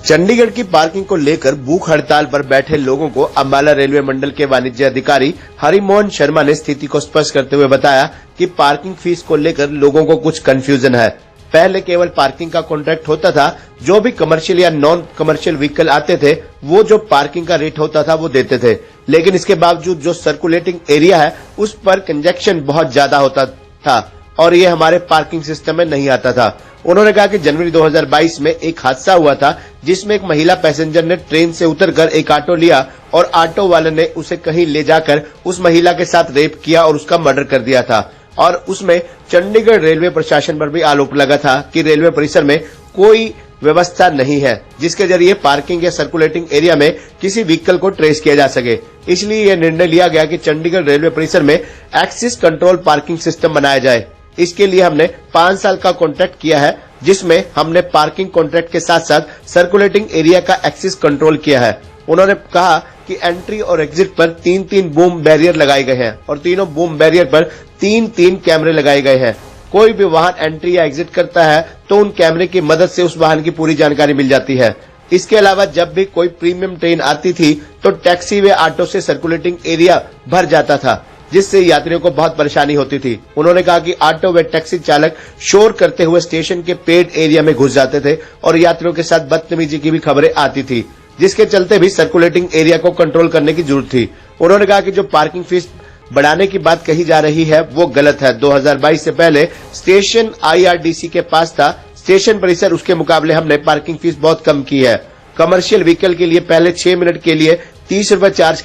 चंडीगढ़ की पार्किंग को लेकर भूख हड़ताल पर बैठे लोगों को अंबाला रेलवे मंडल के वाणिज्य अधिकारी हरिमोहन शर्मा ने स्थिति को स्पष्ट करते हुए बताया कि पार्किंग फीस को लेकर लोगों को कुछ कंफ्यूजन है। पहले केवल पार्किंग का कॉन्ट्रैक्ट होता था, जो भी कमर्शियल या नॉन कमर्शियल व्हीकल आते थे वो जो पार्किंग का रेट होता था वो देते थे, लेकिन इसके बावजूद जो सर्कुलेटिंग एरिया है उस पर कंजेक्शन बहुत ज्यादा होता था और ये हमारे पार्किंग सिस्टम में नहीं आता था। उन्होंने कहा कि जनवरी 2022 में एक हादसा हुआ था जिसमें एक महिला पैसेंजर ने ट्रेन से उतरकर एक ऑटो लिया और ऑटो वाले ने उसे कहीं ले जाकर उस महिला के साथ रेप किया और उसका मर्डर कर दिया था। और उसमें चंडीगढ़ रेलवे प्रशासन पर भी आरोप लगा था कि रेलवे परिसर में कोई व्यवस्था नहीं है जिसके जरिए पार्किंग या सर्कुलेटिंग एरिया में किसी व्हीकल को ट्रेस किया जा सके। इसलिए यह निर्णय लिया गया कि चंडीगढ़ रेलवे परिसर में एक्सेस कंट्रोल पार्किंग सिस्टम बनाया जाए। इसके लिए हमने 5 साल का कॉन्ट्रैक्ट किया है, जिसमें हमने पार्किंग कॉन्ट्रैक्ट के साथ साथ सर्कुलेटिंग एरिया का एक्सेस कंट्रोल किया है। उन्होंने कहा कि एंट्री और एग्जिट पर 3-3 बूम बैरियर लगाए गए हैं और तीनों बूम बैरियर पर 3-3 कैमरे लगाए गए हैं। कोई भी वाहन एंट्री या एग्जिट करता है तो उन कैमरे की मदद से उस वाहन की पूरी जानकारी मिल जाती है। इसके अलावा जब भी कोई प्रीमियम ट्रेन आती थी तो टैक्सी व ऑटो से सर्कुलेटिंग एरिया भर जाता था, जिससे यात्रियों को बहुत परेशानी होती थी। उन्होंने कहा कि ऑटो व टैक्सी चालक शोर करते हुए स्टेशन के पेड एरिया में घुस जाते थे और यात्रियों के साथ बदतमीजी की भी खबरें आती थी, जिसके चलते भी सर्कुलेटिंग एरिया को कंट्रोल करने की जरूरत थी। उन्होंने कहा कि जो पार्किंग फीस बढ़ाने की बात कही जा रही है वो गलत है। 2022 से पहले स्टेशन IRDC के पास था, स्टेशन परिसर, उसके मुकाबले हमने पार्किंग फीस बहुत कम की है। कमर्शियल व्हीकल के लिए पहले 6 मिनट के लिए 30 रुपए चार्ज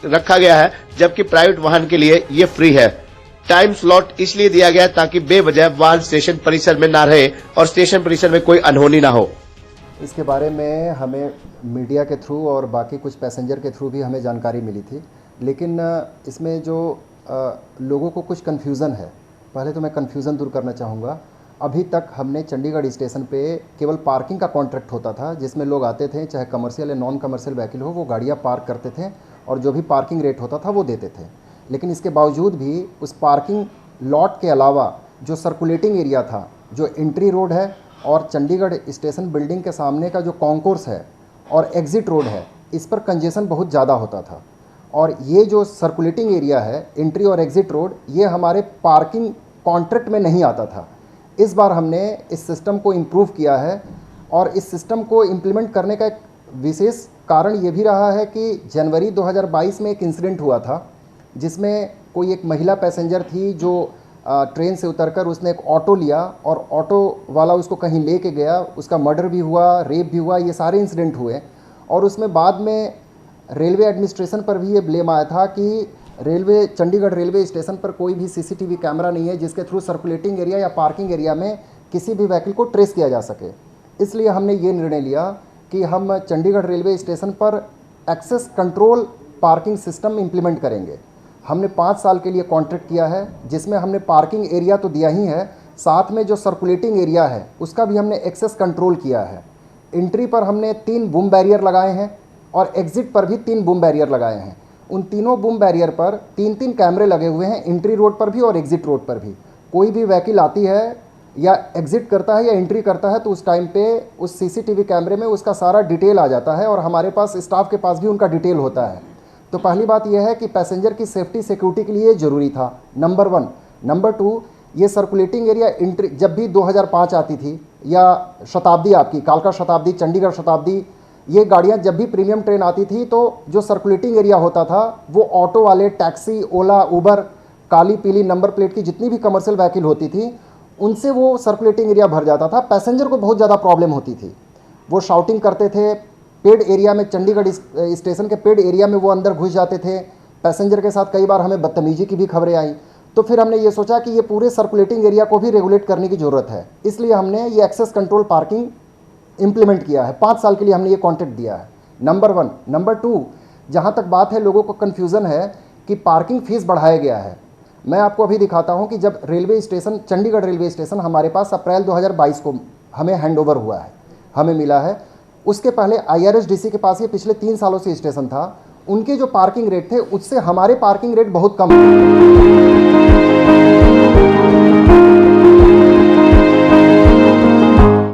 रखा गया है, जबकि प्राइवेट वाहन के लिए ये फ्री है। टाइम स्लॉट इसलिए दिया गया ताकि बेवजह वाहन स्टेशन परिसर में ना रहे और स्टेशन परिसर में कोई अनहोनी ना हो। इसके बारे में हमें मीडिया के थ्रू और बाकी कुछ पैसेंजर के थ्रू भी हमें जानकारी मिली थी, लेकिन इसमें जो लोगों को कुछ कन्फ्यूज़न है, पहले तो मैं कन्फ्यूज़न दूर करना चाहूँगा। अभी तक हमने चंडीगढ़ स्टेशन पे केवल पार्किंग का कॉन्ट्रैक्ट होता था, जिसमें लोग आते थे, चाहे कमर्शियल या नॉन कमर्शियल व्हीकल हो, वो गाड़ियाँ पार्क करते थे और जो भी पार्किंग रेट होता था वो देते थे। लेकिन इसके बावजूद भी उस पार्किंग लॉट के अलावा जो सर्कुलेटिंग एरिया था, जो एंट्री रोड है और चंडीगढ़ स्टेशन बिल्डिंग के सामने का जो कॉन्कोर्स है और एग्ज़िट रोड है, इस पर कंजेशन बहुत ज़्यादा होता था। और ये जो सर्कुलेटिंग एरिया है, एंट्री और एग्ज़िट रोड, ये हमारे पार्किंग कॉन्ट्रैक्ट में नहीं आता था। इस बार हमने इस सिस्टम को इम्प्रूव किया है और इस सिस्टम को इम्प्लीमेंट करने का एक विशेष कारण ये भी रहा है कि जनवरी 2022 में एक इंसिडेंट हुआ था जिसमें कोई एक महिला पैसेंजर थी जो ट्रेन से उतरकर उसने एक ऑटो लिया और ऑटो वाला उसको कहीं ले के गया, उसका मर्डर भी हुआ, रेप भी हुआ, ये सारे इंसिडेंट हुए। और उसमें बाद में रेलवे एडमिनिस्ट्रेशन पर भी ये ब्लेम आया था कि चंडीगढ़ रेलवे स्टेशन पर कोई भी CCTV कैमरा नहीं है जिसके थ्रू सर्कुलेटिंग एरिया या पार्किंग एरिया में किसी भी व्हीकल को ट्रेस किया जा सके। इसलिए हमने ये निर्णय लिया कि हम चंडीगढ़ रेलवे स्टेशन पर access control parking system implement करेंगे। हमने 5 साल के लिए कॉन्ट्रैक्ट किया है, जिसमें हमने पार्किंग एरिया तो दिया ही है, साथ में जो सर्कुलेटिंग एरिया है उसका भी हमने एक्सेस कंट्रोल किया है। एंट्री पर हमने 3 बूम बैरियर लगाए हैं और एग्ज़िट पर भी 3 बूम बैरियर लगाए हैं। उन तीनों बूम बैरियर पर 3-3 कैमरे लगे हुए हैं, एंट्री रोड पर भी और एग्ज़िट रोड पर भी। कोई भी व्हीकल आती है या एग्ज़िट करता है या एंट्री करता है तो उस टाइम पे उस CCTV कैमरे में उसका सारा डिटेल आ जाता है और हमारे पास स्टाफ के पास भी उनका डिटेल होता है। तो पहली बात यह है कि पैसेंजर की सेफ्टी सिक्योरिटी के लिए ज़रूरी था, नंबर 1। नंबर 2, ये सर्कुलेटिंग एरिया एंट्री जब भी 2005 आती थी या शताब्दी, आपकी कालका शताब्दी, चंडीगढ़ शताब्दी, ये गाड़ियाँ जब भी प्रीमियम ट्रेन आती थी तो जो सर्कुलेटिंग एरिया होता था वो ऑटो वाले, टैक्सी, ओला, उबर, काली पीली नंबर प्लेट की जितनी भी कमर्शियल व्हीकल होती थी उनसे वो सर्कुलेटिंग एरिया भर जाता था। पैसेंजर को बहुत ज़्यादा प्रॉब्लम होती थी, वो शाउटिंग करते थे, पेड एरिया में, चंडीगढ़ स्टेशन के पेड एरिया में वो अंदर घुस जाते थे। पैसेंजर के साथ कई बार हमें बदतमीजी की भी खबरें आई। तो फिर हमने ये सोचा कि ये पूरे सर्कुलेटिंग एरिया को भी रेगुलेट करने की ज़रूरत है, इसलिए हमने ये एक्सेस कंट्रोल पार्किंग इम्प्लीमेंट किया है। 5 साल के लिए हमने ये कॉन्ट्रैक्ट दिया है, नंबर 1। नंबर 2, जहाँ तक बात है, लोगों को कन्फ्यूज़न है कि पार्किंग फ़ीस बढ़ाया गया है। मैं आपको अभी दिखाता हूँ कि जब railway station, Chandigarh railway station हमारे पास अप्रैल 2022 को हमें हैंडओवर हुआ है, हमें मिला है। उसके पहले IRSDC के पास ये पिछले 3 सालों से स्टेशन था, उनके जो पार्किंग रेट थे उससे हमारे पार्किंग रेट बहुत कम थे।